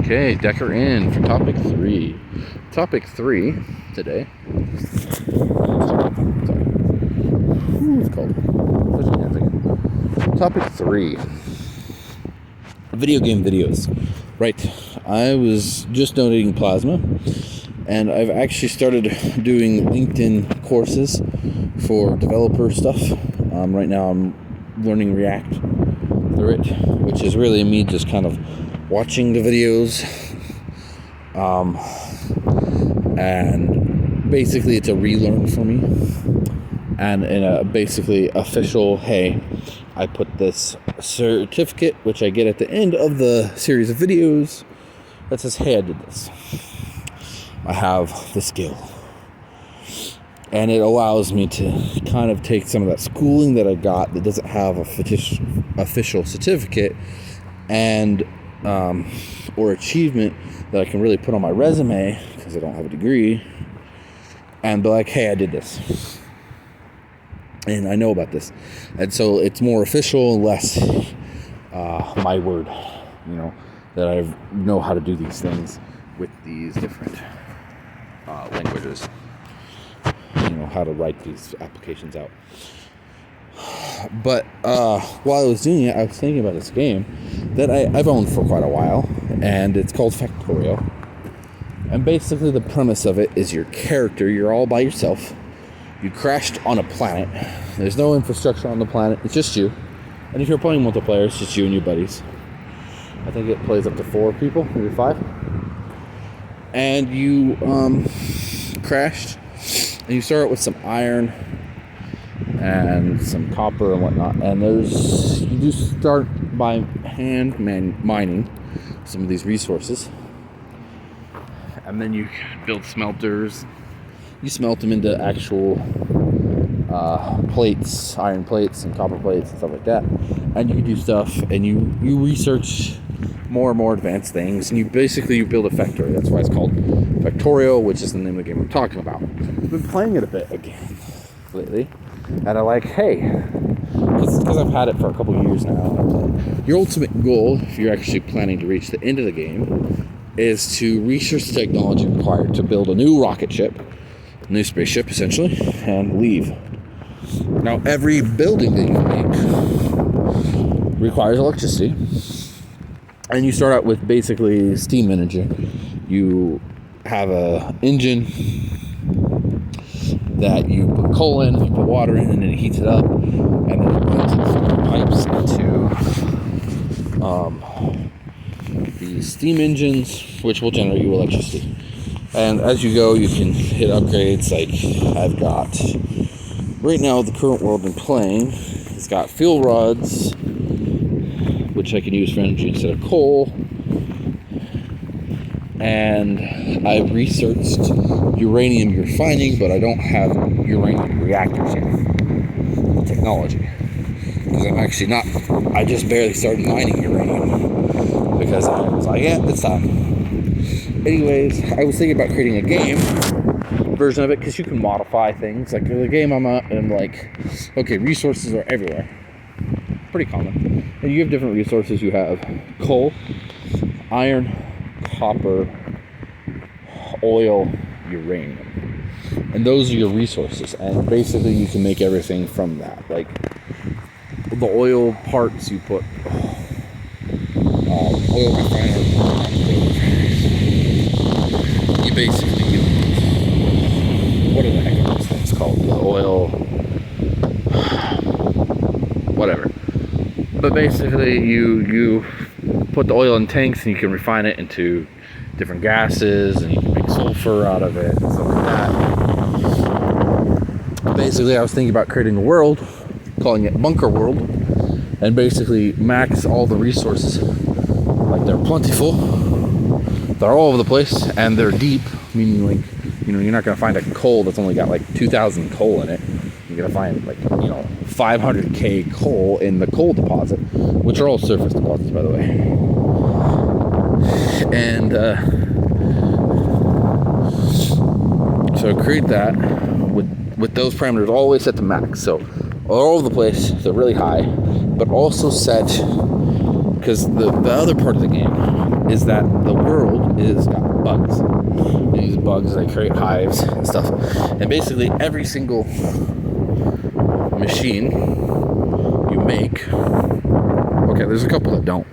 Okay, Decker in for topic 3. Topic 3 today. Sorry. Ooh, it's cold. Topic 3. Video game videos. Right. I was just donating plasma, and I've actually started doing LinkedIn courses for developer stuff. Right now I'm learning React through it, which is really me just kind of watching the videos, and basically it's a relearn for me, and in a basically official, hey, I put this certificate, which I get at the end of the series of videos, that says, hey, I did this. I have the skill. And it allows me to kind of take some of that schooling that I got that doesn't have a official certificate and or achievement that I can really put on my resume because I don't have a degree, and be like, hey, I did this. And I know about this. And so it's more official and less my word, that I know how to do these things with these different languages. How to write these applications out. But while I was doing it, I was thinking about this game that I've owned for quite a while, and it's called Factorio. And basically the premise of it is your character, you're all by yourself. You crashed on a planet. There's no infrastructure on the planet. It's just you. And if you're playing multiplayer, it's just you and your buddies. I think it plays up to 4 people, maybe 5. And you crashed. And you start with some iron and some copper and whatnot. And you do start by hand mining some of these resources. And then you build smelters. You smelt them into actual plates, iron plates and copper plates and stuff like that. And you do stuff, and you research more and more advanced things, and you build a factory. That's why it's called Factorio, which is the name of the game we're talking about. I've been playing it a bit again lately, and I like, hey, because I've had it for a couple years now. Your ultimate goal, if you're actually planning to reach the end of the game, is to research the technology required to build a new rocket ship, a new spaceship essentially, and leave. Now, every building that you make requires electricity. And you start out with basically steam energy. You have a engine that you put coal in, you put water in, and then it heats it up, and then it runs pipes into the steam engines, which will generate you electricity. And as you go, you can hit upgrades. Like I've got right now, the current world I'm playing, it's got fuel rods, which I can use for energy instead of coal. And I've researched uranium refining, but I don't have uranium reactors yet. The technology. Because I'm actually not, I just barely started mining uranium. Because I was like, yeah, it's time. Anyways, I was thinking about creating a game version of it, because you can modify things. Like the game I'm like, okay, resources are everywhere. Pretty common. And you have different resources. You have coal, iron, copper, oil, uranium. And those are your resources. And basically you can make everything from that. Like the oil parts you put oil refiner. You basically what are the heck are those things called? The oil, whatever. But basically, you put the oil in tanks, and you can refine it into different gases, and you can make sulfur out of it, and stuff like that. Basically, I was thinking about creating a world, calling it Bunker World, and basically max all the resources. Like they're plentiful, they're all over the place, and they're deep, meaning like, you're not going to find a coal that's only got like 2,000 coal in it. You're going to find like, 500k coal in the coal deposit, which are all surface deposits, by the way. And so create that with those parameters always set to max. So all over the place, they're really high, but also set, because the other part of the game is that the world is got bugs. And these bugs, they create hives and stuff. And basically every single machine you make, okay, there's a couple that don't,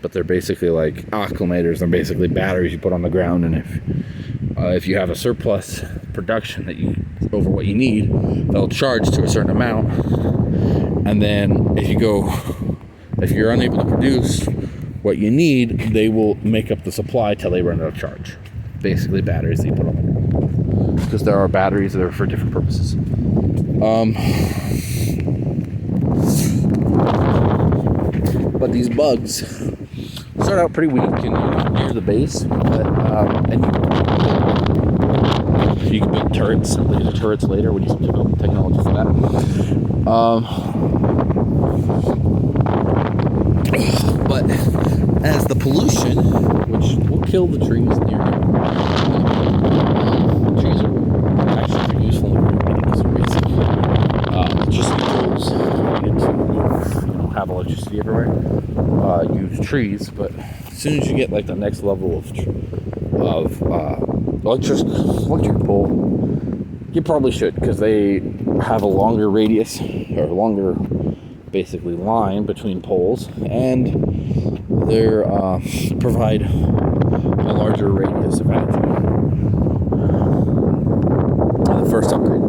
but they're basically like acclimators. They're basically batteries you put on the ground, and if you have a surplus production that you over what you need, they'll charge to a certain amount, and then if you're unable to produce what you need, they will make up the supply till they run out of charge. Basically batteries that you put on the ground, because there are batteries that are for different purposes. But these bugs start out pretty weak and near the base, but and you can build turrets, laser turrets later when you develop technology for that. But as the pollution, which will kill the trees near you, trees are actually pretty useful in because they're basically electricity poles needed to have electricity everywhere. Use trees, but as soon as you get like the next level of electric pole, you probably should, because they have a longer radius or longer basically line between poles, and they provide a larger radius of energy. The first upgrade.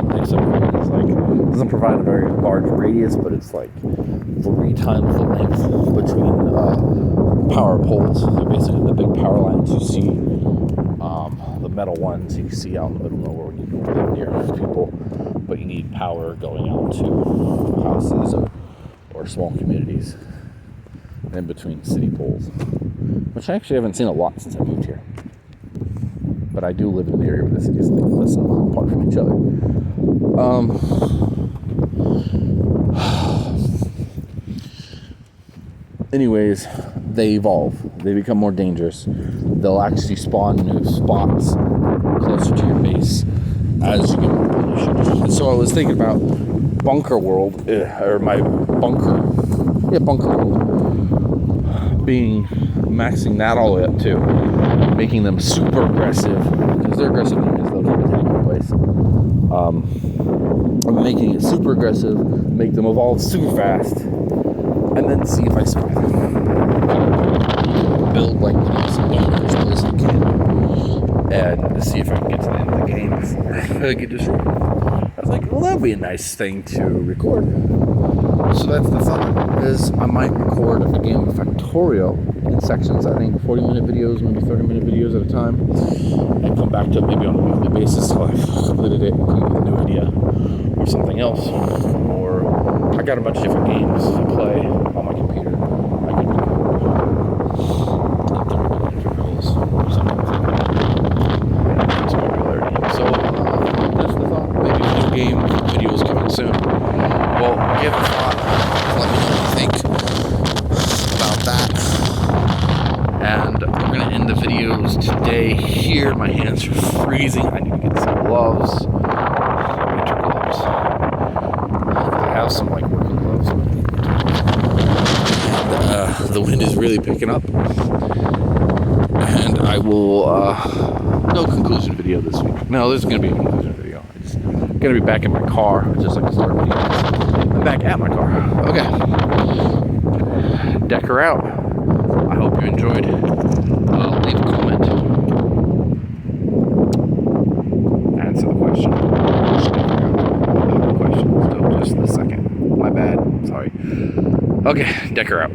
The next upgrade is like, it doesn't provide a very large radius, but it's like 3 times the length between power poles. So basically the big power lines you see, the metal ones you see out in the middle of nowhere when you live near people, but you need power going out to houses or small communities in between city poles, which I actually haven't seen a lot since I moved here. But I do live in an area where the cities are less apart from each other. Anyways, they evolve. They become more dangerous. They'll actually spawn new spots closer to your base as you get more pollution. And so I was thinking about Bunker World, or my bunker world, maxing that all the way up too, making them super aggressive, because they're aggressive because they'll keep attacking the place. I'm making it super aggressive, make them evolve super fast, and then see if I survive. Build like the most dangerous place I can, and see if I can get to the end of the game before I get destroyed. I was like, well, that'd be a nice thing to record. So that's the thought, is I might record a game of Factorio in sections, I think 40-minute videos, maybe 30-minute videos at a time, and come back to it maybe on a weekly basis till I've completed it, come up with a new idea, or something else. Or I got a bunch of different games to play on my computer. I can record intervals or something like that. It's popularity. So that's the thought. Maybe a new game videos coming soon. Well, give it a thought. Let me know what you think about that. And we're going to end the videos today here. My hands are freezing. I need to get some gloves. Winter gloves. I have some like working gloves. And the wind is really picking up. And I will, no conclusion video this week. No, there's going to be a conclusion video. I'm going to be back in my car, just like a start video. I'm back at my car. Okay. Decker out. I hope you enjoyed. Leave a comment. Answer the question. Still just the second. My bad. Sorry. Okay, Decker out.